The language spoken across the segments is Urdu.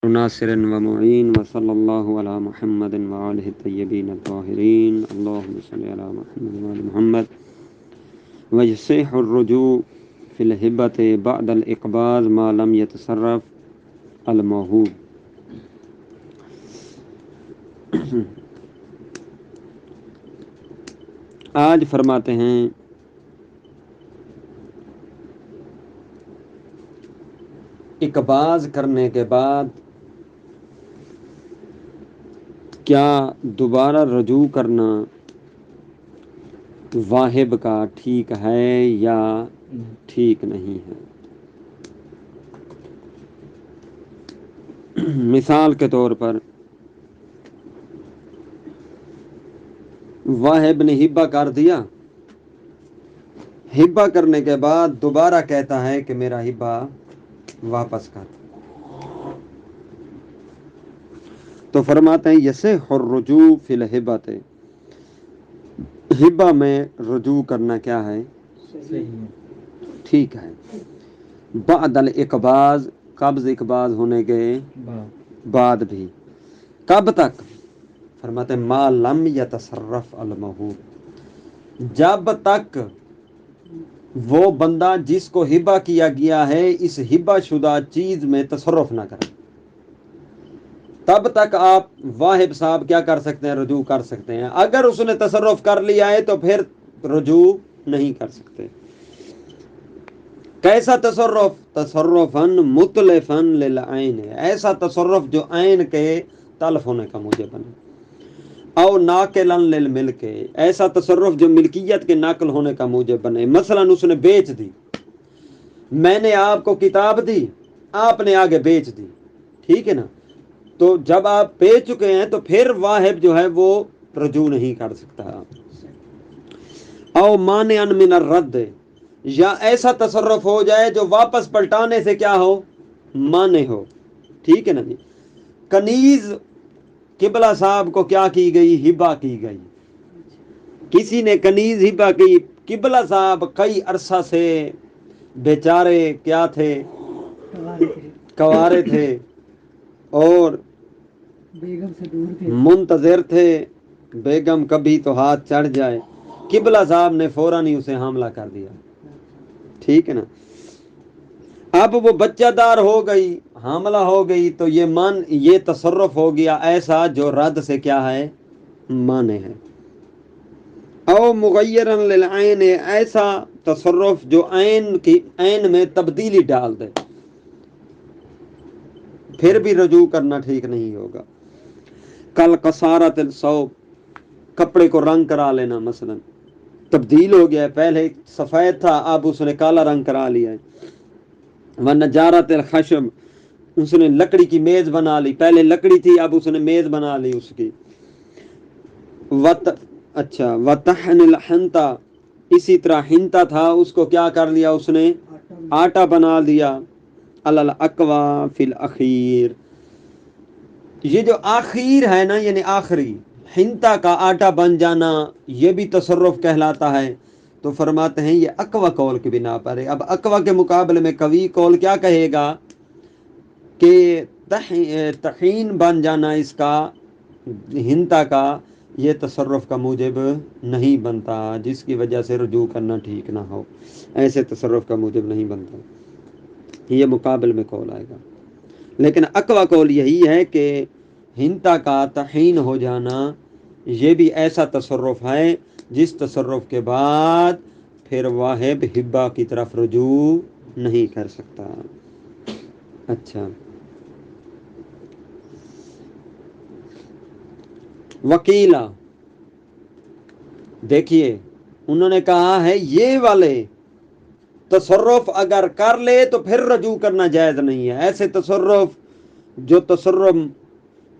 ناصر و معین وصلی اللہ علی محمد وآلہ الطیبین الطاہرین اللہم صلی علی محمد وآل محمد ویصح الرجوع فی الہبۃ بعد الاقباض ما لم یتصرف الموہوب۔ آج فرماتے ہیں اقباض کرنے کے بعد کیا دوبارہ رجوع کرنا واہب کا ٹھیک ہے یا ٹھیک نہیں ہے؟ مثال کے طور پر واہب نے ہبہ کر دیا، ہبہ کرنے کے بعد دوبارہ کہتا ہے کہ میرا ہبہ واپس کر، تو فرماتے ہیں یصح الرجوع فی الہبۃ، ہبہ میں رجوع کرنا کیا ہے؟ ٹھیک ہے۔ بعد الاقباض، قبض اقباض ہونے کے بعد بھی، کب تک؟ فرماتے ہیں ما لم یتصرف الموہوب، جب تک وہ بندہ جس کو ہبہ کیا گیا ہے اس ہبہ شدہ چیز میں تصرف نہ کرے، تب تک آپ واہب صاحب کیا کر سکتے ہیں؟ رجوع کر سکتے ہیں۔ اگر اس نے تصرف کر لیا ہے تو پھر رجوع نہیں کر سکتے۔ کیسا تصرف؟ تصرفاً متلفاً للعین، ایسا تصرف جو عین کے تلف ہونے کا موجب بنے، او ناقلاً للملک، ایسا تصرف جو ملکیت کے ناقل ہونے کا موجب بنے۔ مثلاً اس نے بیچ دی، میں نے آپ کو کتاب دی، آپ نے آگے بیچ دی، ٹھیک ہے نا؟ تو جب آپ بیچ چکے ہیں تو پھر واہب جو ہے وہ رجوع نہیں کر سکتا۔ او مانعاً من الرد، یا ایسا تصرف ہو جائے جو واپس پلٹانے سے کیا ہو؟ مانع ہو، ٹھیک ہے نا جی؟ کنیز قبلہ صاحب کو کیا کی گئی؟ ہبہ کی گئی، کسی نے کنیز ہبہ کی، قبلہ صاحب کئی عرصہ سے بیچارے کیا تھے؟ کوارے تھے اور منتظر تھے بیگم کبھی تو ہاتھ چڑھ جائے، قبلہ صاحب نے فوراً ہی اسے حاملہ کر دیا، ٹھیک ہے نا؟ اب وہ بچہ دار ہو گئی، حاملہ ہو گئی، تو یہ تصرف ہو گیا ایسا جو رد سے کیا ہے؟ مانے ہے۔ او مغیراً للعین، ایسا تصرف جو عین میں تبدیلی ڈال دے، پھر بھی رجوع کرنا ٹھیک نہیں ہوگا۔ کل قصارت الثوب، کپڑے کو رنگ کرا لینا، مثلا تبدیل ہو گیا ہے، پہلے سفید تھا اب اس نے کالا رنگ کرا لیا ہے۔ ونجارت الخشب، اس نے لکڑی کی میز بنا لی، پہلے لکڑی تھی اب اس نے میز بنا لی اس کی۔ وطحن الحنطہ، اسی طرح ہنتا تھا اس کو کیا کر لیا اس نے؟ آٹا بنا دیا۔ الاقوا فی الاخیر، یہ جو آخیر ہے نا یعنی آخری، ہنتا کا آٹا بن جانا یہ بھی تصرف کہلاتا ہے۔ تو فرماتے ہیں یہ اقوا قول کی بنا پر ہے۔ اب اقوا کے مقابلے میں قوی قول کیا کہے گا کہ طحین بن جانا اس کا، ہنتا کا، یہ تصرف کا موجب نہیں بنتا، جس کی وجہ سے رجوع کرنا ٹھیک نہ ہو، ایسے تصرف کا موجب نہیں بنتا، یہ مقابل میں قول آئے گا۔ لیکن اقوا قول یہی ہے کہ ہنتا کا طحین ہو جانا یہ بھی ایسا تصرف ہے جس تصرف کے بعد پھر واہب ہبہ کی طرف رجوع نہیں کر سکتا۔ اچھا، وکیلا، دیکھیے انہوں نے کہا ہے یہ والے تصرف اگر کر لے تو پھر رجوع کرنا جائز نہیں ہے۔ ایسے تصرف جو تصرف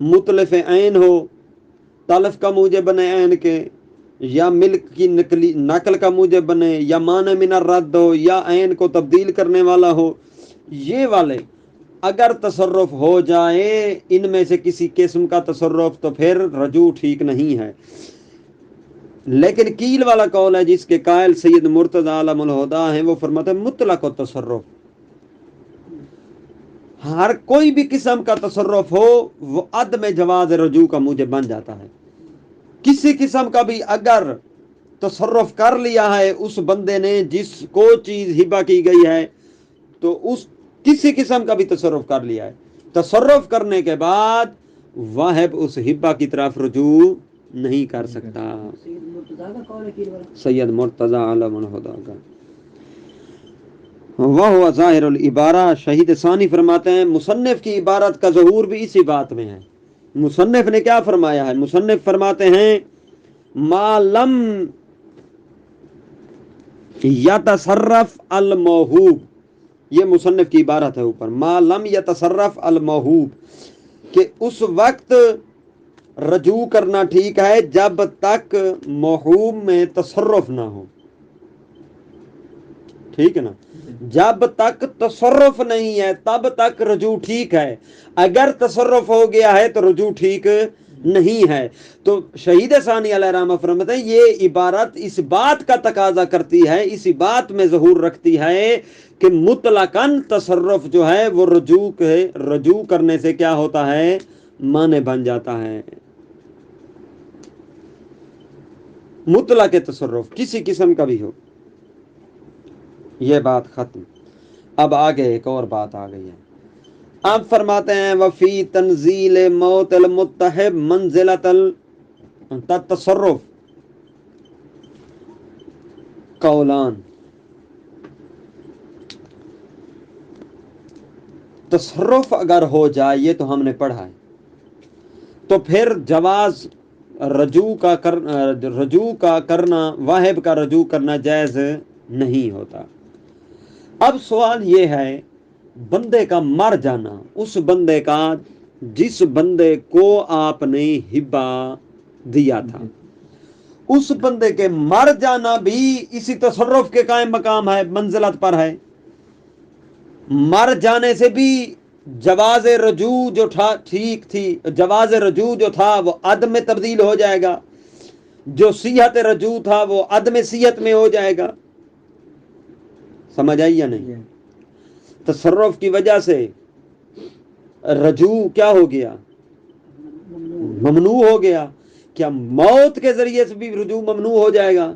متلف عین ہو، تلف کا موجب بنے عین کے، یا ملک کی نقل کا موجب بنے، یا مانع من الرد ہو، یا عین کو تبدیل کرنے والا ہو، یہ والے اگر تصرف ہو جائے ان میں سے کسی قسم کا تصرف تو پھر رجوع ٹھیک نہیں ہے۔ لیکن کیل والا قول ہے جس کے قائل سید مرتضی علم الہدا ہیں، وہ فرماتے ہیں مطلق و تصرف، ہر کوئی بھی قسم کا تصرف ہو وہ عدم جواز رجوع کا موجب بن جاتا ہے. کسی قسم کا بھی اگر تصرف کر لیا ہے اس بندے نے جس کو چیز ہبہ کی گئی ہے، تو اس کسی قسم کا بھی تصرف کر لیا ہے، تصرف کرنے کے بعد واہب اس ہبہ کی طرف رجوع نہیں کر سکتا. سید مرتضی علم الہدیٰ کا وہ ظاہر العبارہ. شہید ثانی فرماتے ہیں مصنف کی عبارت کا ظہور بھی اسی بات میں ہے. مصنف نے کیا فرمایا ہے؟ مصنف فرماتے ہیں ما لم یتصرف الموہوب. یہ مصنف کی عبارت ہے اوپر، ما لم یتصرف الموہوب، کہ اس وقت رجوع کرنا ٹھیک ہے جب تک موہوب میں تصرف نہ ہو. ٹھیک ہے نا، جب تک تصرف نہیں ہے تب تک رجوع ٹھیک ہے. اگر تصرف ہو گیا ہے تو رجوع ٹھیک نہیں ہے. تو شہید ثانی علیہ رحمہ فرماتے ہیں یہ عبارت اس بات کا تقاضا کرتی ہے، اسی بات میں ظہور رکھتی ہے کہ مطلقاً تصرف جو ہے وہ رجوع کرنے سے کیا ہوتا ہے؟ مانع بن جاتا ہے. مطلق تصرف کسی قسم کا بھی ہو. یہ بات ختم. اب آگے ایک اور بات آ گئی ہے. اب فرماتے ہیں وفی تنزیل موت المتحب منزلۃ التصرف قولان. تصرف اگر ہو جائے، یہ تو ہم نے پڑھا ہے، تو پھر جواز رجوع کا کرنا، واہب کا رجوع کرنا جائز نہیں ہوتا. اب سوال یہ ہے بندے کا مر جانا، اس بندے کا جس بندے کو آپ نے ہبہ دیا تھا، اس بندے کے مر جانا بھی اسی تصرف کے قائم مقام ہے، منزلت پر ہے. مر جانے سے بھی جواز رجوع جو تھا ٹھیک تھی، جواز رجوع جو تھا وہ عدم میں تبدیل ہو جائے گا، جو صحت رجوع تھا وہ عدم صحت میں ہو جائے گا. سمجھ آئی یا نہیں؟ تصرف کی وجہ سے رجوع کیا ہو گیا؟ ممنوع ہو گیا. کیا موت کے ذریعے سے بھی رجوع ممنوع ہو جائے گا؟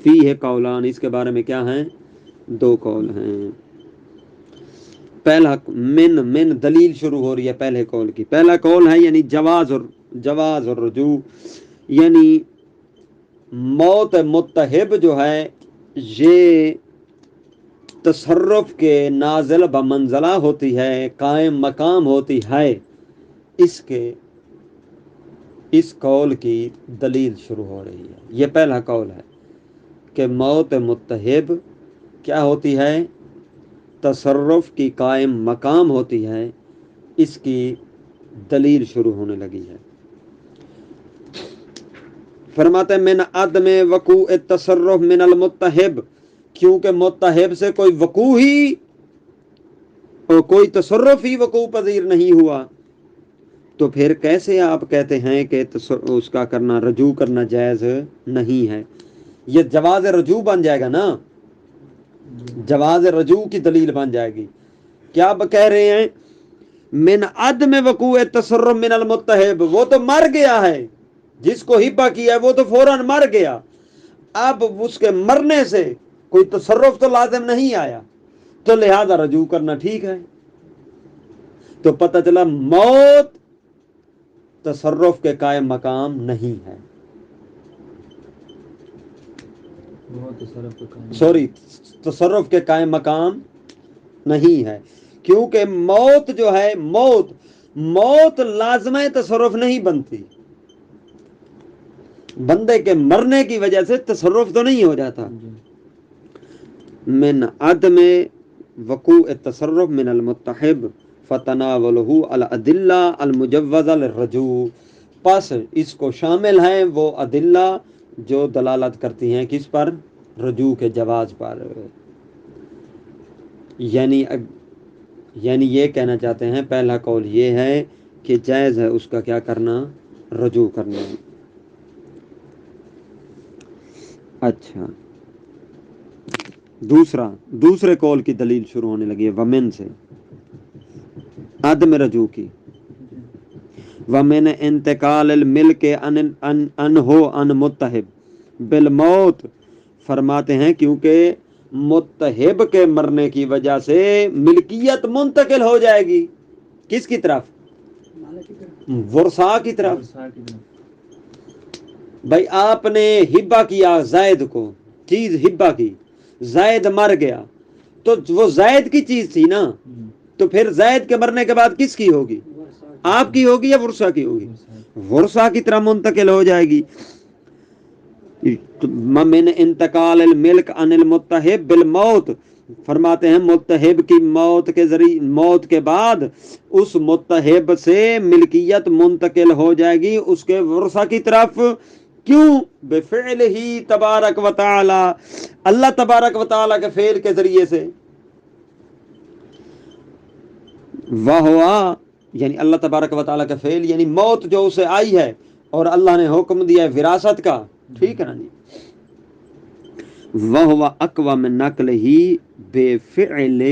فی ہے قولان، اس کے بارے میں کیا ہیں؟ دو قول ہیں. پہلا من دلیل شروع ہو رہی ہے پہلے قول کی. پہلا قول ہے یعنی جواز اور رجوع، یعنی موت متحب جو ہے یہ تصرف کے نازل بمنزلہ ہوتی ہے، قائم مقام ہوتی ہے. اس قول کی دلیل شروع ہو رہی ہے. یہ پہلا قول ہے کہ موت متحب کیا ہوتی ہے؟ تصرف کی قائم مقام ہوتی ہے. اس کی دلیل شروع ہونے لگی ہے. فرماتے ہیں من عدم وقوع التصرف من المتحب، کیونکہ متحب سے کوئی تصرف ہی وقوع پذیر نہیں ہوا، تو پھر کیسے آپ کہتے ہیں کہ اس کا کرنا، رجوع کرنا جائز نہیں ہے؟ یہ جواز رجوع بن جائے گا نا، جواز رجوع کی دلیل بن جائے گی. کیا کہہ رہے ہیں؟ من عدم وقوع التصرف من المتحب، وہ تو مر گیا ہے، جس کو ہبہ کیا ہے وہ تو فوراً مر گیا. اب اس کے مرنے سے کوئی تصرف تو لازم نہیں آیا، تو لہذا رجوع کرنا ٹھیک ہے. تو پتہ چلا موت تصرف کے قائم مقام نہیں ہے. تصرف کے قائم مقام نہیں ہے، کیونکہ موت جو ہے موت لازمہ تصرف نہیں بنتی. بندے کے مرنے کی وجہ سے تصرف تو نہیں ہو جاتا. من عدم وقوع التصرف من المتحب فتناولہ الادلہ المجوزہ للرجوع، پس اس کو شامل ہیں وہ ادلہ جو دلالت کرتی ہیں کس پر؟ رجوع کے جواز پر. یعنی یہ کہنا چاہتے ہیں پہلا قول یہ ہے کہ جائز ہے اس کا کیا کرنا؟ رجوع کرنا. اچھا، دوسرے قول کی دلیل شروع ہونے لگی ہے ومن سے. عدم رجوع کی. ومن انتقال الملک انہو ان متحب بالموت، فرماتے ہیں کیونکہ متحب کے مرنے کی وجہ سے ملکیت منتقل ہو جائے گی کس کی طرف؟ ورثاء کی طرف. بھائی آپ نے ہبہ کیا زید کو، چیز ہبہ کی، زید مر گیا تو وہ زید کی چیز تھی نا، تو پھر زید کے مرنے کے بعد کس کی ہوگی؟ آپ کی ہوگی یا ورثاء کی ہوگی؟ ورثاء کی طرح منتقل ہو جائے گی. من انتقال الملک عن المتحب بالموت، فرماتے ہیں متحب کی موت کے ذریعے، موت کے بعد اس متحب سے ملکیت منتقل ہو جائے گی اس کے ورثاء کی طرف. کیوں؟ بفعلہ تبارک و تعالی، اللہ تبارک و تعالی کے فعل کے ذریعے سے. وہوا یعنی اللہ تبارک و تعالی کا فعل، یعنی موت جو اسے آئی ہے اور اللہ نے حکم دیا ہے وراثت کا، ٹھیک ہے نا جی. وہوا اقوی من نقلہ بفعلہ.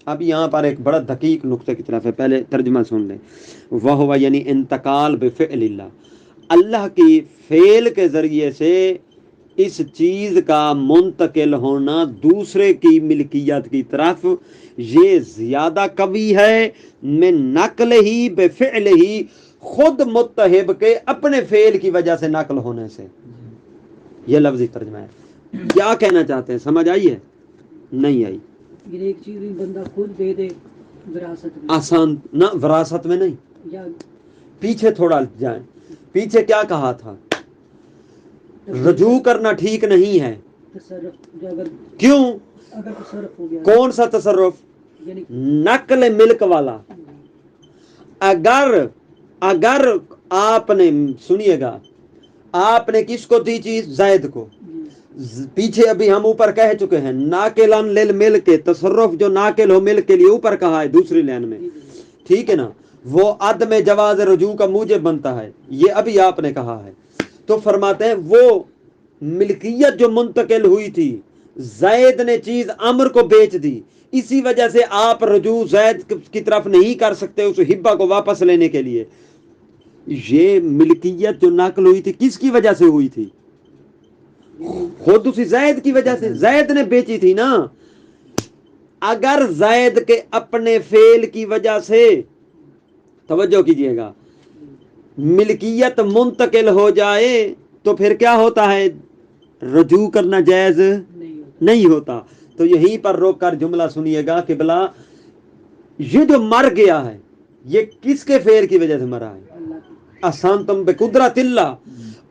اب یہاں پر ایک بڑا دقیق نقطے کی طرف ہے، پہلے ترجمہ سن لیں. وہوا یعنی انتقال بفعل اللہ، اللہ کی فعل کے ذریعے سے اس چیز کا منتقل ہونا دوسرے کی ملکیت کی طرف، یہ زیادہ قوی ہے من نقل ہی بفعل ہی، خود متحب کے اپنے فعل کی وجہ سے نقل ہونے سے. یہ لفظی ترجمہ ہے. کیا کہنا چاہتے ہیں؟ سمجھ آئی ہے؟ نہیں آئی؟ ایک چیز بندہ خود دے دے وراثت میں، آسان نہ، وراثت میں نہیں. یا پیچھے تھوڑا جائیں، پیچھے کیا کہا تھا؟ رجوع کرنا ٹھیک نہیں ہے. تصرف جو اگر کیوں؟ تصرف ہو گیا، کون سا تصرف؟ یعنی نقل ملک والا. اگر آپ نے، سنیے گا، آپ نے کس کو دی چیز؟ زید کو. پیچھے ابھی ہم اوپر کہہ چکے ہیں ناقلن للملک، تصرف جو ناقل ہو ملک کے لیے اوپر کہا ہے دوسری لائن میں، ٹھیک ہے نا، وہ عدم جواز رجوع کا موجب بنتا ہے، یہ ابھی آپ نے کہا ہے. تو فرماتے ہیں وہ ملکیت جو منتقل ہوئی تھی، زید نے چیز عمر کو بیچ دی، اسی وجہ سے آپ رجوع زید کی طرف نہیں کر سکتے اس ہبہ کو واپس لینے کے لیے. یہ ملکیت جو نقل ہوئی تھی کس کی وجہ سے ہوئی تھی؟ خود اسی زید کی وجہ سے، زید نے بیچی تھی نا. اگر زید کے اپنے فعل کی وجہ سے، توجہ کیجئے گا، ملکیت منتقل ہو جائے تو پھر کیا ہوتا ہے؟ رجوع کرنا جائز نہیں ہوتا. تو یہیں پر روک کر جملہ سنیے گا کہ بلا یہ جو مر گیا ہے یہ کس کے فعل کی وجہ سے مرا ہے؟ احسنتم بقدرت اللہ.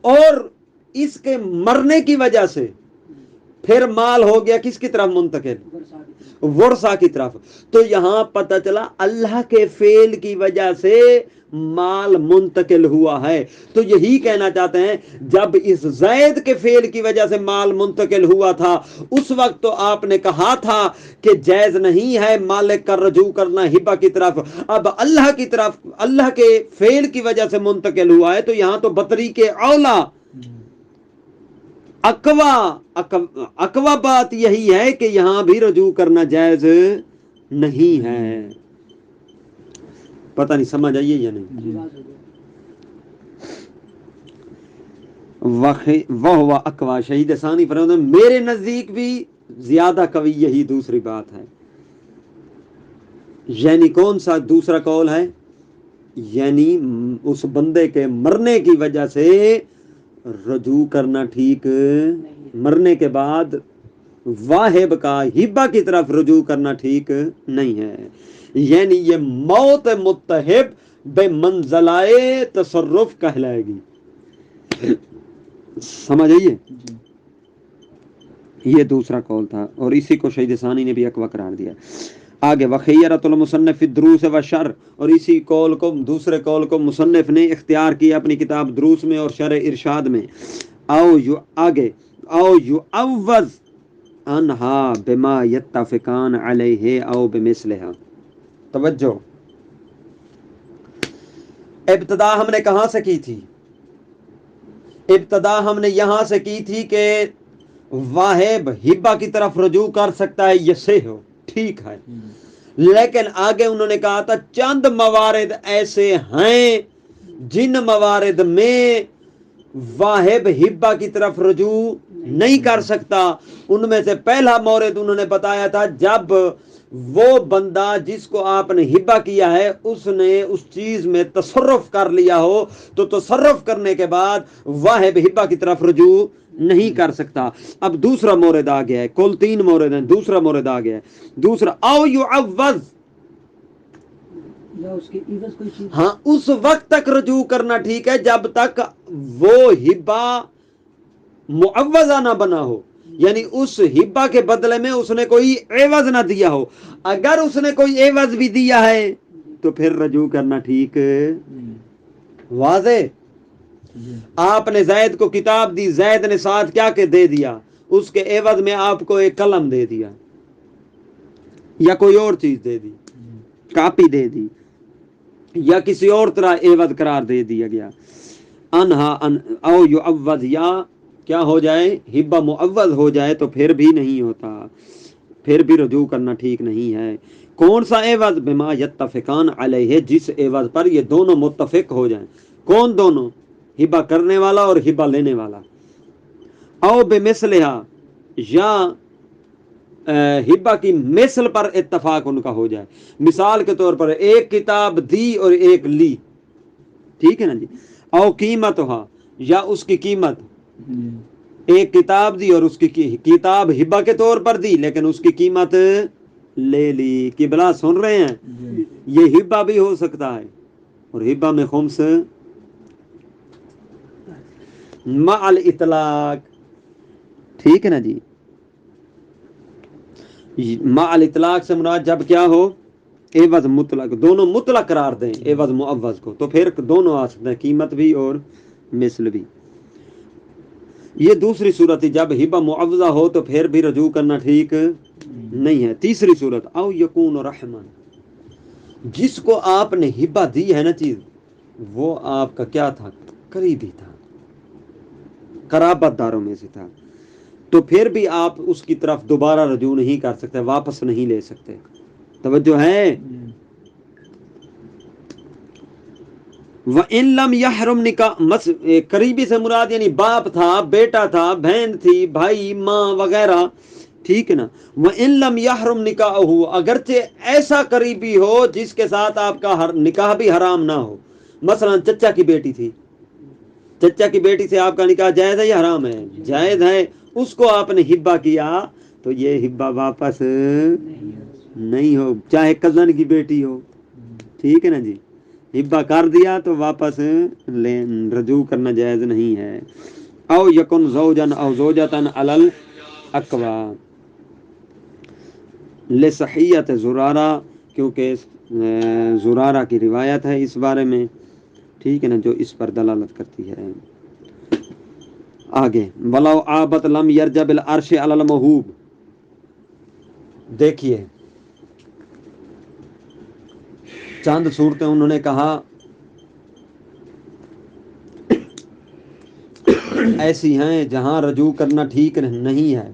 اور اس کے مرنے کی وجہ سے پھر مال ہو گیا کس کی طرف منتقل؟ ورثاء کی طرف. تو یہاں پتہ چلا اللہ کے فعل کی وجہ سے مال منتقل ہوا ہے. تو یہی کہنا چاہتے ہیں جب اس زید کے فعل کی وجہ سے مال منتقل ہوا تھا اس وقت تو آپ نے کہا تھا کہ جائز نہیں ہے مالک کا رجوع کرنا ہبہ کی طرف. اب اللہ کی طرف، اللہ کے فعل کی وجہ سے منتقل ہوا ہے تو یہاں تو بطریق اولا اقوا بات یہی ہے کہ یہاں بھی رجوع کرنا جائز نہیں ہے. پتہ نہیں سمجھ آئیے یا نہیں؟ وہ اقوا شہید ثانی فرماتے ہیں میرے نزدیک بھی زیادہ قوی یہی دوسری بات ہے. یعنی کون سا دوسرا قول ہے؟ یعنی اس بندے کے مرنے کی وجہ سے رجوع کرنا ٹھیک، مرنے کے بعد واہب کا ہبہ کی طرف رجوع کرنا ٹھیک نہیں ہے. یعنی یہ موت متحب بے منزلائے تصرف کہلائے گی. سمجھ آئیے؟ یہ دوسرا قول تھا اور اسی کو شہید ثانی نے بھی اقوا قرار دیا. آگے وخیرۃ المصنف فی الدروس والشرح، اور اسی قول کو، دوسرے قول کو مصنف نے اختیار کیا اپنی کتاب دروس میں اور شرح ارشاد میں. آگے او یعوض انہا بما یتفقان علیہ او بمثلہا. توجہ، ابتدا ہم نے کہاں سے کی تھی؟ ابتدا ہم نے یہاں سے کی تھی کہ واہب ہبہ کی طرف رجوع کر سکتا ہے، یہ صحیح ہو، ٹھیک ہے. لیکن آگے انہوں نے کہا تھا چند موارد ایسے ہیں جن موارد میں واہب ہبہ کی طرف رجوع نہیں کر سکتا. ان میں سے پہلا مورد انہوں نے بتایا تھا جب وہ بندہ جس کو آپ نے ہبہ کیا ہے اس نے اس چیز میں تصرف کر لیا ہو تو تصرف کرنے کے بعد واہب ہبہ کی طرف رجوع نہیں کر سکتا. اب دوسرا مورد آ گیا ہے، کل 3 مورد ہیں، دوسرا مورد آ گیا ہے. دوسرا او یعوض، یا اس کی عوض کوئی چیز. ہاں اس وقت تک رجوع کرنا ٹھیک ہے جب تک وہ ہبہ معوضہ نہ بنا ہو، یعنی اس ہبہ کے بدلے میں اس نے کوئی عوض نہ دیا ہو. اگر اس نے کوئی عوض بھی دیا ہے تو پھر رجوع کرنا ٹھیک. واضح؟ آپ نے زید کو کتاب دی، زید نے ساتھ کیا کہ دے دیا، اس کے عوض میں آپ کو ایک قلم دے دیا یا کوئی اور چیز دے دی، کاپی دے دی یا کسی اور طرح عوض قرار دے دیا گیا. انہا او یعوض، یا کیا ہو جائے، ہبہ معوض ہو جائے تو پھر بھی نہیں ہوتا، پھر بھی رجوع کرنا ٹھیک نہیں ہے. کون سا عوض؟ بما یتفقان علیہ، جس عوض پر یہ دونوں متفق ہو جائیں. کون دونوں؟ ہبہ کرنے والا اور ہبہ لینے والا. او بمثلہا، یا ہبہ کی مثل پر اتفاق ان کا ہو جائے. مثال کے طور پر ایک کتاب دی اور ایک لی، ٹھیک ہے نا جی. او قیمتھا، یا اس کی قیمت، ایک کتاب دی اور اس کی کتاب ہبہ کے طور پر دی لیکن اس کی قیمت لے لی. قبلہ سن رہے ہیں؟ یہ ہبہ بھی ہو سکتا ہے اور ہبہ میں خمس مع الاطلاق، ٹھیک ہے نا جی. مع الاطلاق سے مراد جب کیا ہو، عوض مطلق، دونوں مطلق قرار دیں عوض معوض کو تو پھر دونوں آ سکتے ہیں، قیمت بھی اور مثل بھی. یہ دوسری صورت ہے. جب ہبہ معوضہ ہو تو پھر بھی رجوع کرنا ٹھیک نہیں ہے. تیسری صورت او یکون رحمن، جس کو آپ نے ہبہ دی ہے نا چیز، وہ آپ کا کیا تھا، قریبی تھا، قرابت داروں میں سے تھا، تو پھر بھی آپ اس کی طرف دوبارہ رجوع نہیں کر سکتے، واپس نہیں لے سکتے. توجہ ہے؟ وَإِن لَمْ يَحْرُمْ نِکاح، قریبی سے مراد یعنی باپ تھا، بیٹا تھا، بہن تھی، بھائی، ماں وغیرہ، ٹھیک ہے نا. وَإِن لَمْ يَحْرُمْ نِکاحُهُ، اگرچہ ایسا قریبی ہو جس کے ساتھ آپ کا نکاح بھی حرام نہ ہو. مثلا چچا کی بیٹی تھی، چچا کی بیٹی سے آپ کا نکاح جائز ہے یا حرام ہے؟ جائز ہے. اس کو آپ نے ہبہ کیا تو یہ ہبہ واپس نہیں ہو، چاہے کزن کی بیٹی ہو، ٹھیک ہے نا جی. ہبہ کر دیا تو واپس رجوع کرنا جائز نہیں ہے. او یکن زوجن او زوجتن علی الاقوا لصحیت زرارہ، کیونکہ زرارہ کی روایت ہے اس بارے میں، ٹھیک ہے نا، جو اس پر دلالت کرتی ہے. آگے ولو عابت لم یرجع بالعرش علی الموہوب، دیکھیے چند صورتیں انہوں نے کہا ایسی ہیں جہاں رجوع کرنا ٹھیک نہیں ہے،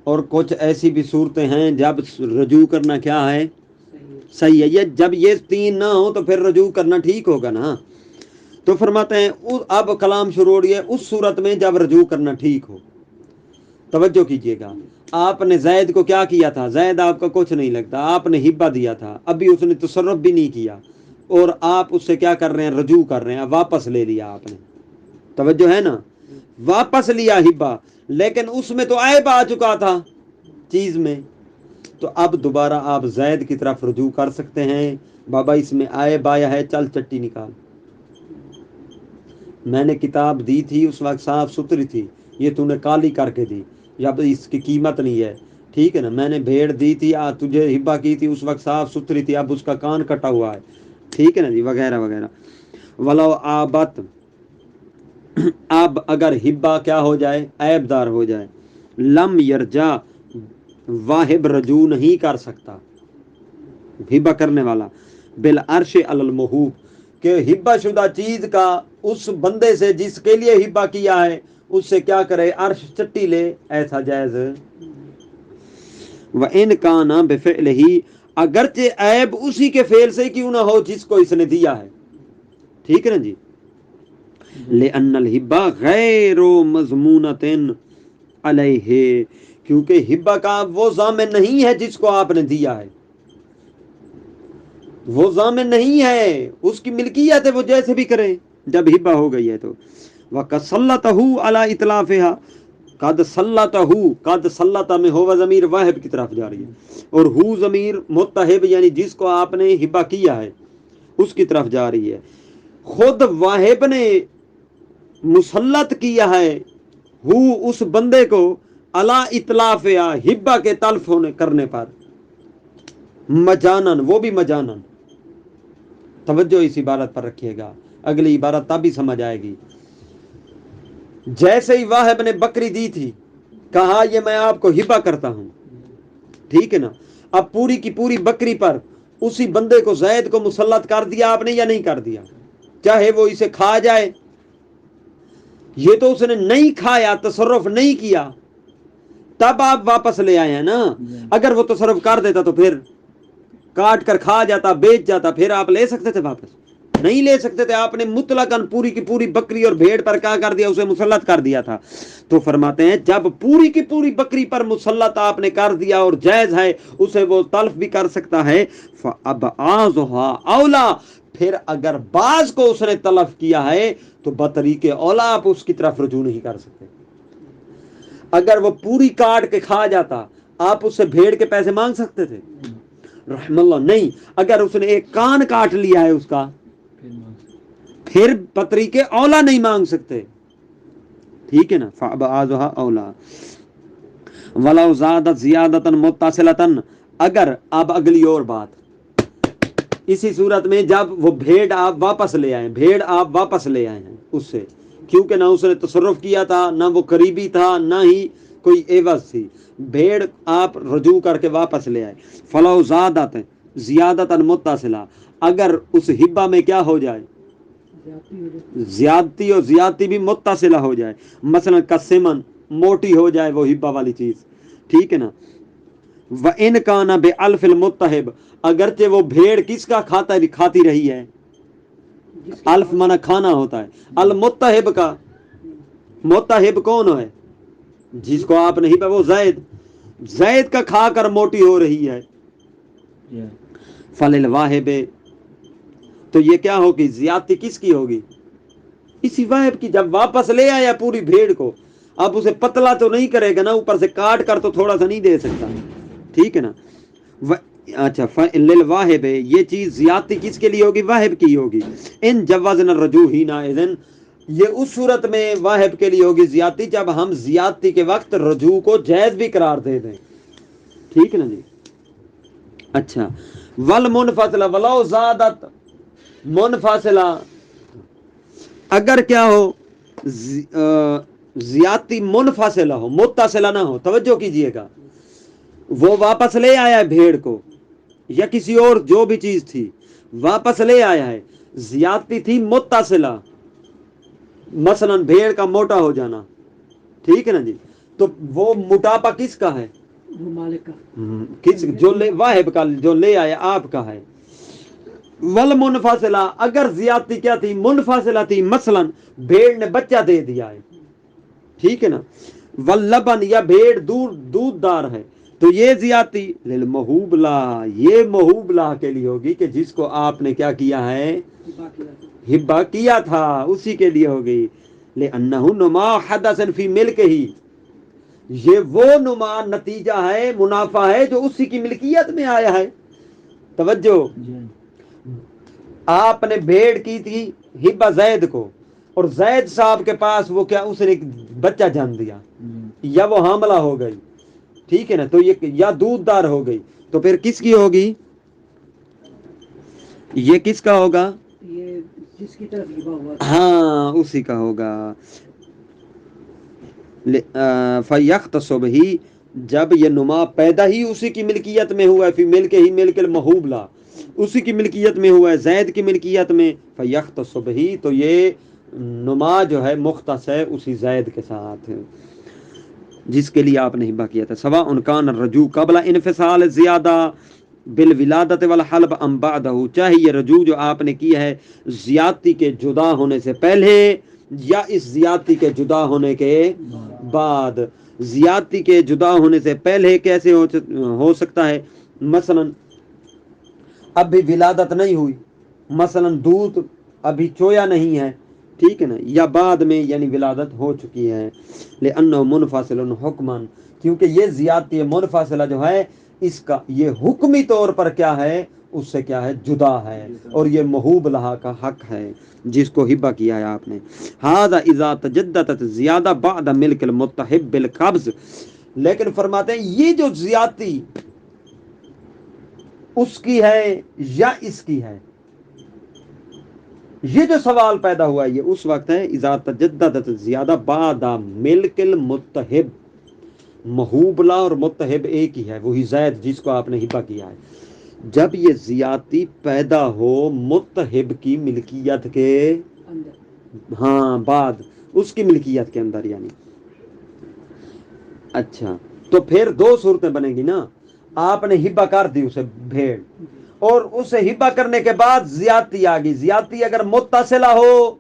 اور کچھ ایسی بھی صورتیں ہیں جب رجوع کرنا کیا ہے، صحیح ہے. یہ جب یہ 3 نہ ہو تو پھر رجوع کرنا ٹھیک ہوگا نا. تو فرماتے ہیں اب کلام شروع ہو رہی ہے اس صورت میں جب رجوع کرنا ٹھیک ہو. توجہ کیجئے گا، آپ نے زید کو کیا کیا تھا، زید آپ کا کچھ نہیں لگتا، آپ نے ہبہ دیا تھا، ابھی اس نے تصرف بھی نہیں کیا اور آپ اس سے کیا کر رہے ہیں، رجوع کر رہے ہیں، واپس لے لیا آپ نے. توجہ ہے نا، واپس لیا ہبہ، لیکن اس میں تو عیب آ چکا تھا چیز میں، تو اب دوبارہ آپ زید کی طرف رجوع کر سکتے ہیں. بابا اس میں عیب آیا ہے، چل چٹی نکال، میں نے کتاب دی تھی اس وقت صاف ستھری تھی، یہ تو نے کالی کر کے دی، جب اس کی قیمت نہیں ہے، ٹھیک ہے نا. میں نے بھیڑ دی تھی، تجھے ہبہ کی تھی اس وقت صاف ستھری تھی، اب اس کا کان کٹا ہوا ہے، ٹھیک ہے نا جی، وغیرہ وغیرہ. ولو آبت، اب اگر ہبہ کیا ہو جائے، عیب دار ہو جائے، لم یرجع، واہب رجوع نہیں کر سکتا، ہبہ کرنے والا، بالعرش علی الموہوب، کہ ہبہ شدہ چیز کا اس بندے سے جس کے لیے ہبہ کیا ہے اس سے کیا کرے، عرش چٹی لے، ایسا جائز. وَإِنْ كَانَ بِفِعْلِهِ، اگرچہ عیب اسی کے فعل سے کیوں نہ ہو جس کو اس نے دیا ہے. ٹھیک ہے نا جی. لأن الہبہ غیر مضمونۃ علیہ، کیونکہ ہبہ کا وہ ضامن نہیں ہے جس کو آپ نے دیا ہے، وہ ضامن نہیں ہے، اس کی ملکیت ہے، وہ جیسے بھی کرے جب ہبہ ہو گئی ہے تو. وَقَدْ صَلَّتَهُ عَلَى إِطْلَافِهَا، قد صلتہ، قد صلتہ میں ہوا ضمیر واہب کی طرف جا رہی ہے، اور ہو ضمیر متحب یعنی جس کو آپ نے ہبہ کیا ہے اس کی طرف جا رہی ہے. خود واہب نے مسلط کیا ہے ہو اس بندے کو علی اطلاف یا ہبہ کے تلف ہونے کرنے پر، مجانن، وہ بھی مجانن. توجہ اس عبارت پر رکھیے گا، اگلی عبارت تب ہی سمجھ آئے گی. جیسے ہی واہب نے بکری دی تھی، کہا یہ میں آپ کو ہبہ کرتا ہوں، ٹھیک ہے نا. اب پوری کی پوری بکری پر اسی بندے کو زید کو مسلط کر دیا آپ نے یا نہیں کر دیا؟ چاہے وہ اسے کھا جائے، یہ تو اس نے نہیں کھایا، تصرف نہیں کیا، تب آپ واپس لے آئے ہیں نا. اگر وہ تصرف کر دیتا تو پھر کاٹ کر کھا جاتا، بیچ جاتا، پھر آپ لے سکتے تھے واپس؟ نہیں لے سکتے تھے. آپ نے مطلقاً پوری کی پوری بکری اور بھیڑ پر کیا کر دیا؟ اسے مسلط کر دیا تھا. تو فرماتے ہیں جب پوری کی پوری بکری پر مسلط آپ نے کر دیا اور جائز ہے اسے وہ تلف بھی کر سکتا ہے، فَأَبْعَاضُهَا اولا، پھر اگر بعض کو اس نے تلف کیا ہے تو بطریق اولا آپ اس کی طرف رجوع نہیں کر سکتے. اگر وہ پوری کاٹ کے کھا جاتا آپ اس سے بھیڑ کے پیسے مانگ سکتے تھے؟ رحم اللہ نہیں. اگر اس نے ایک کان کاٹ لیا ہے اس کا، پھر بطریق اولا نہیں مانگ سکتے. ٹھیک ہے نا. فَأَبْعَاضُهَا اولا وَلَوْ زَادَتْ زِيَادَةً مُتَّصِلَةً، اگر اب اگلی اور بات، اسی صورت میں جب وہ بھیڑ آپ واپس لے آئے، بھیڑ آپ واپس لے آئے ہیں اس سے، کیونکہ نہ اس نے تصرف کیا تھا، نہ وہ قریبی تھا، نہ ہی کوئی عوض تھی، بھیڑ آپ رجوع کر کے واپس لے آئے. فَلَوْ زَادَتْ زِيَادَةً مُتَّصِلَةً، اگر اس ہبہ میں کیا ہو جائے؟ زیادتی، اور زیادتی بھی متصلہ ہو جائے. مثلا قسمن، موٹی ہو جائے وہ ہبہ والی چیز، ٹھیک ہے نا. وَإِنْ كَانَ بِأَلْفِ الْمُتَّحِبِ، اگرچہ وہ بھیڑ کس کا کھاتی رہی ہے؟ الف منع کھانا ہوتا ہے، المتحب کا. متحب کون ہے؟ جس کو آپ نہیں پہ، وہ زید کا کھا کر موٹی ہو رہی ہے. فَلِلْوَاهِبِ، تو یہ کیا ہوگی؟ زیادتی کس کی ہوگی؟ اسی واہب کی. جب واپس لے آیا پوری بھیڑ کو، اب اسے پتلا تو نہیں کرے گا نا، اوپر سے کاٹ کر تو تھوڑا سا نہیں دے سکتا، ٹھیک ہے نا. اچھا، للواہب، یہ چیز زیادتی کس کے لیے ہوگی؟ واہب کی ہوگی. ان جوازنا الرجوع حینئذ، یہ اس صورت میں واہب کے لیے ہوگی زیادتی جب ہم زیادتی کے وقت رجوع کو جائز بھی قرار دے دیں، ٹھیک ہے نا جی. اچھا، والمنفصلہ ولو زادت، منفصلہ اگر کیا ہو؟ زیادتی منفصلہ ہو، متصلہ نہ ہو. توجہ کیجئے گا، وہ واپس لے آیا ہے بھیڑ کو یا کسی اور جو بھی چیز تھی واپس لے آیا ہے، زیادتی تھی متصلہ، مثلا بھیڑ کا موٹا ہو جانا، ٹھیک ہے نا جی. تو وہ موٹاپا کس کا ہے؟ مالک کا. کس جو لے واہب کا، جو لے آیا آپ کا ہے. والمنفصلہ، اگر زیادتی کیا تھی؟ منفصلہ تھی، مثلا بھیڑ نے بچہ دے دیا ہے، ٹھیک ہے نا. واللبن، یا بھیڑ دودھ دار ہے، تو یہ زیادتی للمحوب لا، یہ محوب لا کے لیے ہوگی کہ جس کو آپ نے کیا کیا ہے؟ ہبہ کیا تھا، اسی کے لیے ہوگی. لأنہ نما حدث فی ملکہ، یہ وہ نما نتیجہ ہے، منافع ہے جو اسی کی ملکیت میں آیا ہے. توجہ، آپ نے بھیڑ کی تھی ہبہ زید کو، اور زید صاحب کے پاس وہ کیا، اس نے ایک بچہ جان دیا، یا وہ حاملہ ہو گئی، ٹھیک ہے نا. تو یہ یا دودھ دار ہو گئی، تو پھر کس کی ہوگی؟ یہ کس کا ہوگا؟ یہ جس کی طرف ہبہ ہوا تھا، ہاں اسی کا ہوگا. فَيَخْتَصُ بِهِ، جب یہ نما پیدا ہی اسی کی ملکیت میں ہوا ہے، فی ملک ہی ملک المحوب لا، اسی کی ملکیت میں ہوا ہے، زید کی ملکیت میں. فَيَخْتَصُ بِهِ، تو یہ نما جو ہے مختص ہے اسی زید کے ساتھ جس کے لیے آپ نے ہبہ کیا تھا. سواء کان الرجوع قبل انفصال زیادہ، بالولادت والحلب ام بعدہ، چاہے یہ رجوع جو آپ نے کی ہے زیادتی کے جدا ہونے سے پہلے یا اس زیادتی کے جدا ہونے کے بعد. زیادتی کے جدا ہونے سے پہلے کیسے ہو سکتا ہے؟ مثلا اب بھی ولادت نہیں ہوئی، مثلا دودھ ابھی چویا نہیں ہے، ٹھیک ہے نا، یا بعد میں یعنی ولادت ہو چکی ہے. لأنه منفصل حکما، کیونکہ یہ زیادتی منفصلہ جو ہے اس کا یہ حکمی طور پر کیا ہے، اس سے کیا ہے، جدا ہے، اور یہ محوب لہا کا حق ہے جس کو ہبہ کیا ہے آپ نے. ھذا اذا تجددت زیادہ بعد ملک المتحب بالقبض، لیکن فرماتے ہیں یہ جو زیادتی اس کی ہے یا اس کی ہے، یہ جو سوال پیدا ہوا یہ اس وقت ہے اذا تجددت زیادہ بعد ملک المتحب. محوب لا اور متحب ایک ہی ہے، وہی زید جس کو آپ نے ہبہ کیا ہے. جب یہ زیادتی پیدا ہو متحب کی ملکیت کے ہاں بعد، اس کی ملکیت کے اندر یعنی. اچھا تو پھر دو صورتیں بنیں گی نا. آپ نے ہبہ کر دی اسے بھیڑ، اور اسے ہبہ کرنے کے بعد زیادتی آ گئی. زیادتی اگر متصلہ ہو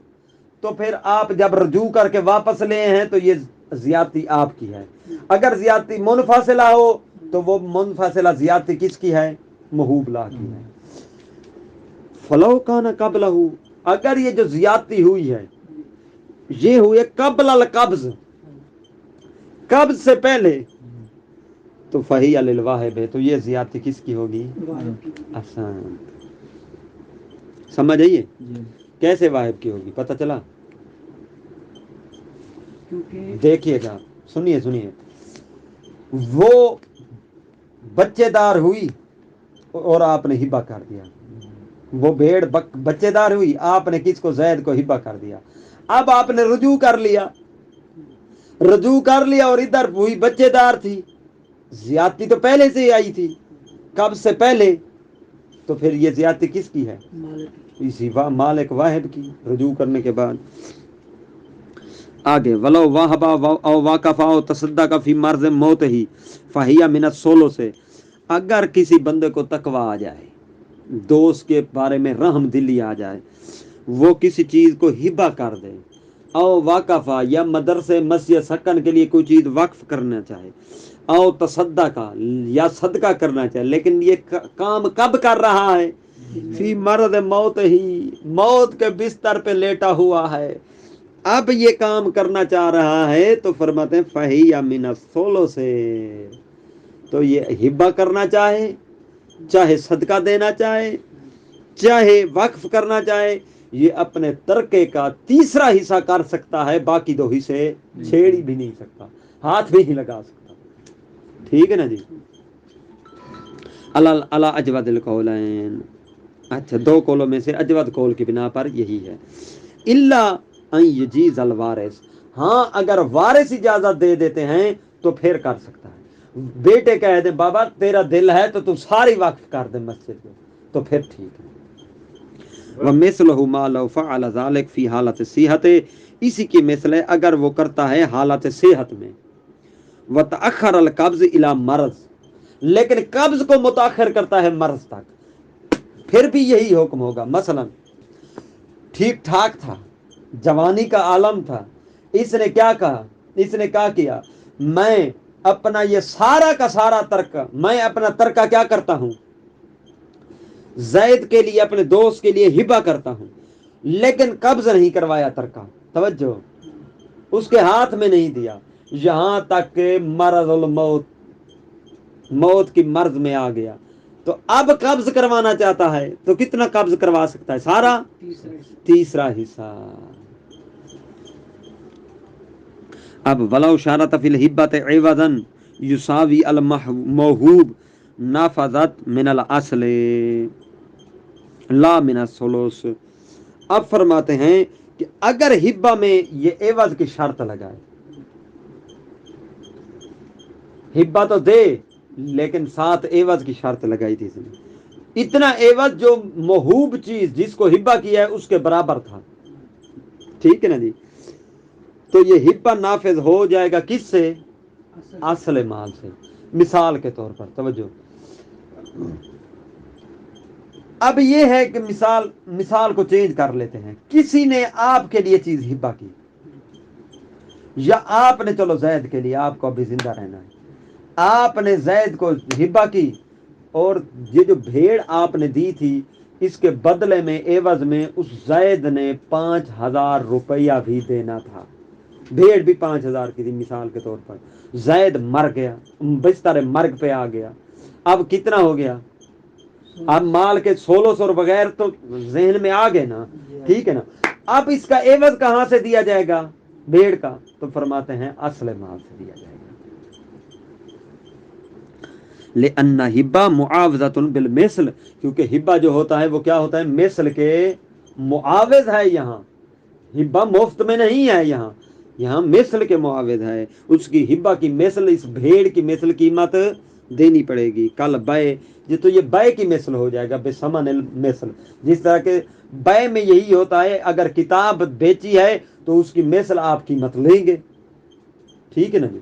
تو پھر آپ جب رجوع کر کے واپس لے ہیں تو یہ زیادتی آپ کی ہے. اگر زیادتی منفصلہ ہو تو وہ منفصلہ زیادتی کس کی ہے؟ محوب لا کی ہے. فلو کان قبلہ، اگر یہ جو زیادتی ہوئی ہے یہ ہوئے قبل القبض، قبض سے پہلے، تو فہی للواہب ہے، تو یہ زیادتی کس کی ہوگی؟ آسان سمجھ آئیے. کیسے واہب کی ہوگی پتہ چلا؟ دیکھیے گا، سنیے سنیے. وہ بچے دار ہوئی اور آپ نے ہبہ کر دیا. وہ بھیڑ بچے دار ہوئی، آپ نے کس کو؟ زید کو ہبہ کر دیا. اب آپ نے رجوع کر لیا، اور ادھر ہوئی بچے دار تھی. زیادتی تو پہلے سے ہی آئی تھی، کب سے پہلے، تو پھر یہ زیادتی کس کی ہے؟ اسی مالک واحد کی، رجوع کرنے کے بعد. آگے ولو واہبا او واقفا او تصدق فی مرض موت ہی فہیا من الثلث، اگر کسی بندے کو تقوی آ جائے، دوست کے بارے میں رحم دلی آ جائے، وہ کسی چیز کو ہبہ کر دے، او واقفا یا مدرسے مسجد سکن کے لیے کوئی چیز وقف کرنا چاہے، او تصدقہ یا صدقہ کرنا چاہے، لیکن یہ کام کب کر رہا ہے؟ فی مرض موت ہی، موت کے بستر پہ لیٹا ہوا ہے، اب یہ کام کرنا چاہ رہا ہے، تو فرماتے ہیں فہی من الثلث، تو یہ ہبہ کرنا چاہے صدقہ دینا چاہے، چاہے وقف کرنا چاہے، یہ اپنے ترکے کا تیسرا حصہ کر سکتا ہے، باقی دو حصے چھیڑ بھی نہیں سکتا، ہاتھ بھی نہیں لگا سکتا. ٹھیک ہے نا جی. اللہ اجود القولین، اچھا دو قولوں میں سے اجود قول کی بنا پر یہی ہے. الا ان یجیز الوارث، ہاں اگر وارث اجازت دے دیتے ہیں تو پھر کر سکتا ہے. بیٹے کہہ دے بابا تیرا دل ہے تو تم ساری وقف کر دے مسجد میں، تو پھر ٹھیک ہے. وَمِثْلُهُ مَا لَوْ فَعَلَ ذَلِكَ فِي حَالَةِ الصِّحَةِ، اسی کی مثل ہے اگر وہ کرتا ہے حالت صحت میں. وَتَأَخَّرَ الْقَبْضُ إِلَى مَرْضٍ، لیکن قبض کو متاخر کرتا ہے مرض تک، پھر بھی یہی حکم ہوگا. مثلا ٹھیک ٹھاک تھا، جوانی کا عالم تھا، اس نے کیا کہا؟ اس نے کہا کیا میں اپنا یہ سارا کا سارا ترکہ، میں اپنا ترکہ کیا کرتا ہوں؟ زید کے لیے، اپنے دوست کے لیے ہبہ کرتا ہوں، لیکن قبض نہیں کروایا ترکہ. توجہ، اس کے ہاتھ میں نہیں دیا، یہاں تک کہ مرض الموت، موت کی مرض میں آ گیا، تو اب قبض کروانا چاہتا ہے تو کتنا قبض کروا سکتا ہے؟ سارا، تیسرا حصہ. اب ولو شارت فی الہبۃ عوضا یساوی الموہوب نافذت من الاصل لا من الثلث. اب فرماتے ہیں کہ اگر ہبہ میں یہ عوض کی شرط لگائے، ہبہ تو دے لیکن ساتھ عوض کی شرط لگائی تھی اس نے، اتنا عوض جو موہوب چیز جس کو ہبہ کیا ہے اس کے برابر تھا. ٹھیک ہے نا جی. تو یہ ہبہ نافذ ہو جائے گا کس سے؟ اصل مال سے. مثال کے طور پر توجہ، اب یہ ہے کہ مثال کو چینج کر لیتے ہیں. کسی نے آپ کے لیے چیز ہبہ کی، یا آپ نے چلو زید کے لیے، آپ کو ابھی زندہ رہنا ہے، آپ نے زید کو ہبہ کی، اور یہ جو بھیڑ آپ نے دی تھی اس کے بدلے میں عوض میں اس زید نے 5,000 روپیہ بھی دینا تھا. بھیڑ بھی 5,000 کی تھی مثال کے طور پر. زید مر گیا، بستر مرگ پہ آ گیا. اب کتنا ہو گیا؟ اب مال کے 1600 بغیر تو ذہن میں آ گئے نا، ٹھیک ہے نا. اب اس کا عوض کہاں سے دیا جائے گا بھیڑ کا؟ تو فرماتے ہیں اصل مال سے دیا جائے گا. لأن ہبہ معاوضۃ بالمثل، کیونکہ ہبہ جو ہوتا ہے وہ کیا ہوتا ہے؟ مثل کے معاوض ہے. یہاں ہبہ مفت میں نہیں ہے، یہاں مثل کے معاوض ہے. اس کی ہبہ کی مثل، اس بھیڑ کی مثل قیمت دینی پڑے گی. کل بے، یہ تو یہ بے کی مثل ہو جائے گا، بے ثمن المثل. جس طرح کے بے میں یہی ہوتا ہے، اگر کتاب بیچی ہے تو اس کی مثل آپ قیمت لیں گے، ٹھیک ہے نا جی.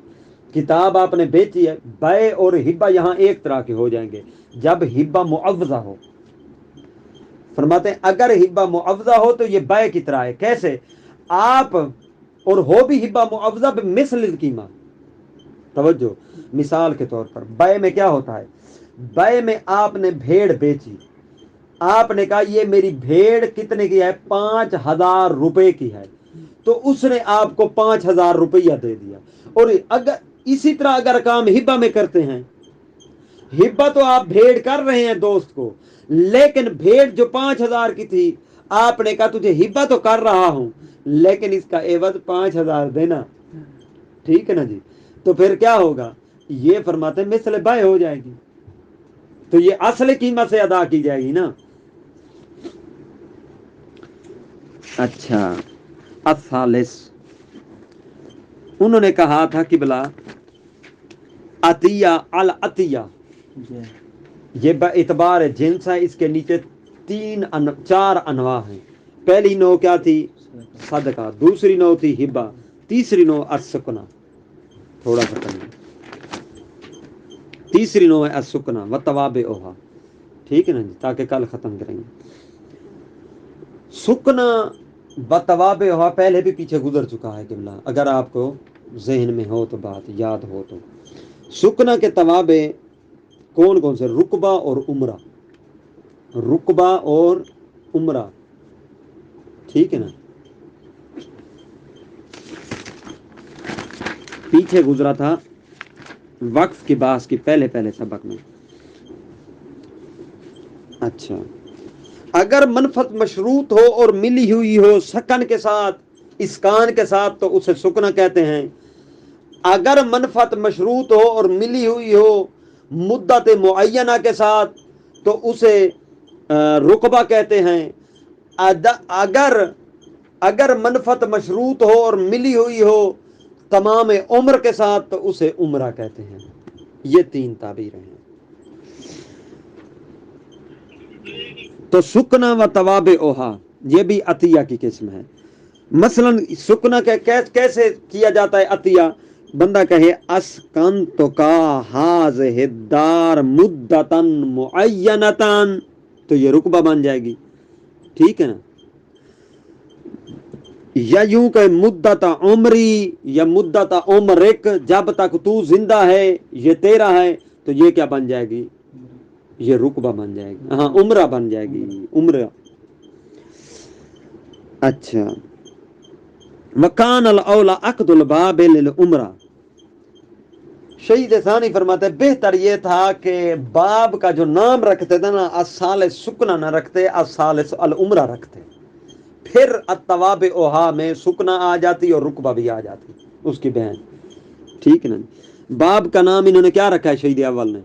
کتاب آپ نے بیچی ہے. بے اور ہبہ یہاں ایک طرح کے ہو جائیں گے جب ہبہ معوضہ ہو. فرماتے ہیں اگر ہبہ معوضہ ہو تو یہ بے کی طرح ہے. کیسے؟ آپ اور ہو بھی ہبہ معوضہ بمثل القیمہ. توجہ، مثال کے طور پر بے میں کیا ہوتا ہے؟ بے میں آپ نے بھیڑ بیچی، آپ نے کہا یہ میری بھیڑ کتنے کی ہے؟ 5,000 روپے کی ہے. تو اس نے آپ کو 5,000 روپیہ دے دیا. اور اگر اسی طرح اگر کام ہبہ میں کرتے ہیں، ہبہ تو آپ بھیڑ کر رہے ہیں دوست کو، لیکن بھیڑ جو 5,000 کی تھی آپ نے کہا تجھے ہبہ تو کر رہا ہوں لیکن اس کا عوض 5,000 دینا، ٹھیک ہے نا جی. تو پھر کیا ہوگا؟ یہ فرماتے ہیں مثل بے ہو جائے گی، تو یہ اصل قیمت سے ادا کی جائے گی نا. اچھا، الثالث، انہوں نے کہا تھا کہ بلا عطیہ العطیہ، یہ اعتبار جنس ہے. اس کے نیچے 4 انواع ہیں. پہلی نوع کیا تھی؟ صدقہ. دوسری نوع تھی ہبہ. تیسری نوع السکنہ. تھوڑا سا کرنا، تیسری نوع ہے السکنہ و توابعها، ٹھیک ہے نا جی، تاکہ کل ختم کریں گے. سکنہ و توابعها پہلے بھی پیچھے گزر چکا ہے قبلہ، اگر آپ کو ذہن میں ہو تو، بات یاد ہو تو. سکنہ کے توابع کون کون سے؟ رقبہ اور عمرہ. رقبہ اور عمرہ، ٹھیک ہے نا. پیچھے گزرا تھا وقف کی باس کی پہلے سبق میں. اچھا، اگر منفعت مشروط ہو اور ملی ہوئی ہو سکن کے ساتھ، اسکان کے ساتھ، تو اسے سکنہ کہتے ہیں. اگر منفعت مشروط ہو اور ملی ہوئی ہو مدت معینہ کے ساتھ تو اسے رقبہ کہتے ہیں. اگر منفعت مشروط ہو اور ملی ہوئی ہو تمام عمر کے ساتھ تو اسے عمرہ کہتے ہیں. یہ 3 تعبیریں ہیں. تو سکنہ و توابعها یہ بھی عطیہ کی قسم ہے. مثلا سکنہ کیسے کیا جاتا ہے عطیہ؟ بندہ کہے اسکنتک هذه الدار مدتا معینتا، تو یہ رقبہ بن جائے گی، ٹھیک ہے نا. یا یوں کہ مدت عمری یا مدت عمرک، جب تک تو زندہ ہے یہ تیرا ہے، تو یہ کیا بن جائے گی؟ یہ رقبہ بن جائے گی. ہاں، عمرہ بن جائے گی، عمرہ. اچھا، مکان الاولا عقد الباب للعمرہ. شہید ثانی فرماتے ہیں بہتر یہ تھا کہ باب کا جو نام رکھتے تھے نا، الثالث سکنہ نہ رکھتے، الثالث العمرہ رکھتے. پھر التوابعها میں سکنہ آ جاتی اور رقبہ بھی آ جاتی، اس کی بہن، ٹھیک ہے نا. باب کا نام انہوں نے کیا رکھا ہے شہید اول نے؟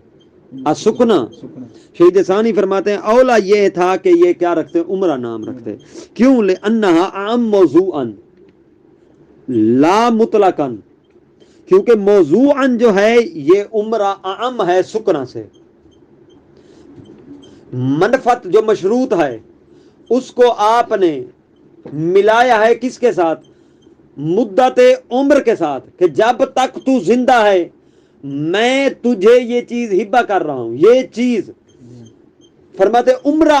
السکنہ. شہید ثانی فرماتے ہیں اولا یہ تھا کہ یہ کیا رکھتے؟ عمرہ نام رکھتے. کیوں؟ لأنها اعم موضوعا لا مطلقا، کیونکہ موضوعاً جو ہے یہ عمرہ اعم ہے سکنہ سے. منفعت جو مشروط ہے اس کو آپ نے ملایا ہے کس کے ساتھ؟ مدت عمر کے ساتھ، کہ جب تک تو زندہ ہے میں تجھے یہ چیز ہبہ کر رہا ہوں. یہ چیز فرماتے عمرہ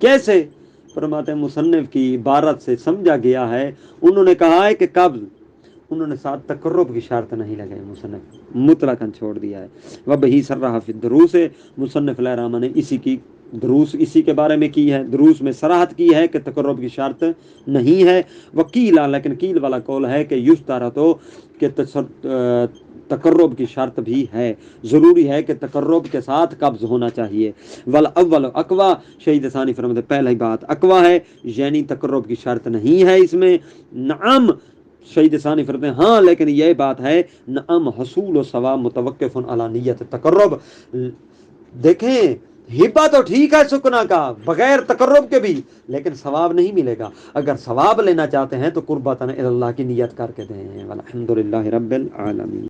کیسے؟ فرماتے ہیں مصنف کی عبارت سے سمجھا گیا ہے، انہوں نے کہا ہے کہ قبض، انہوں نے ساتھ تقرب کی شرط نہیں لگائی، مصنف مطلقاً چھوڑ دیا ہے۔ وبہی سرح فی الدروس، مصنف علیہ الرحمہ نے اسی کی دروس اسی کے بارے میں کی ہے، دروس میں صراحت کی ہے کہ تقرب کی شرط نہیں ہے۔ وکیلا، لیکن کیل والا قول ہے کہ یشترط کہ تقرب کی شرط بھی ہے، ضروری ہے کہ تقرب کے ساتھ قبض ہونا چاہیے۔ والاول اقوا، شہید ثانی فرماتے پہلی بات اقوا ہے، یعنی تقرب کی شرط نہیں ہے اس میں۔ نعم، شہید ثانی فرماتے ہیں ہاں لیکن یہ بات ہے، نعم حصول و ثواب متوقف علی نیت تقرب، دیکھیں ہبہ تو ٹھیک ہے سکنا کا بغیر تقرب کے بھی، لیکن ثواب نہیں ملے گا۔ اگر ثواب لینا چاہتے ہیں تو قربتاً الی اللہ کی نیت کر کے دیں۔ والحمدللہ رب العالمین۔